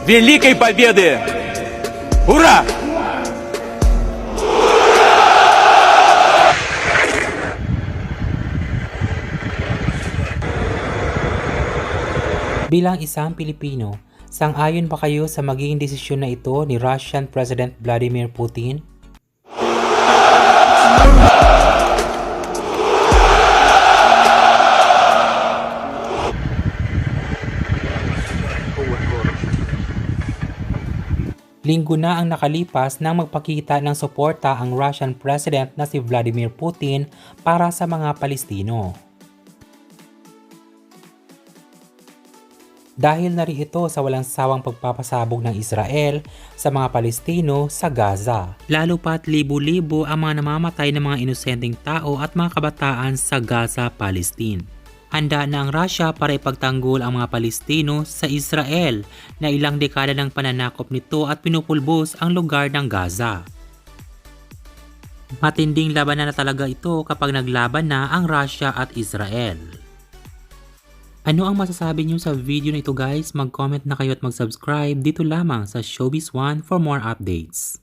великой победы! Ура! Bilang isang Pilipino, sang-ayon ba kayo sa magiging desisyon na ito ni Russian President Vladimir Putin? Linggo na ang nakalipas nang magpakita ng suporta ang Russian President na si Vladimir Putin para sa mga Palestino. Dahil na rin ito sa walang sawang pagpapasabog ng Israel sa mga Palestino sa Gaza. Lalo pat libo-libo ang mga namamatay ng mga inosenteng tao at mga kabataan sa Gaza, Palestine. Handa na ang Russia para ipagtanggol ang mga Palestino sa Israel na ilang dekada ng pananakop nito at pinupulbos ang lugar ng Gaza. Matinding labanan na talaga ito kapag naglaban na ang Russia at Israel. Ano ang masasabi niyo sa video na ito guys? Mag-comment na kayo at mag-subscribe dito lamang sa Showbiz One for more updates.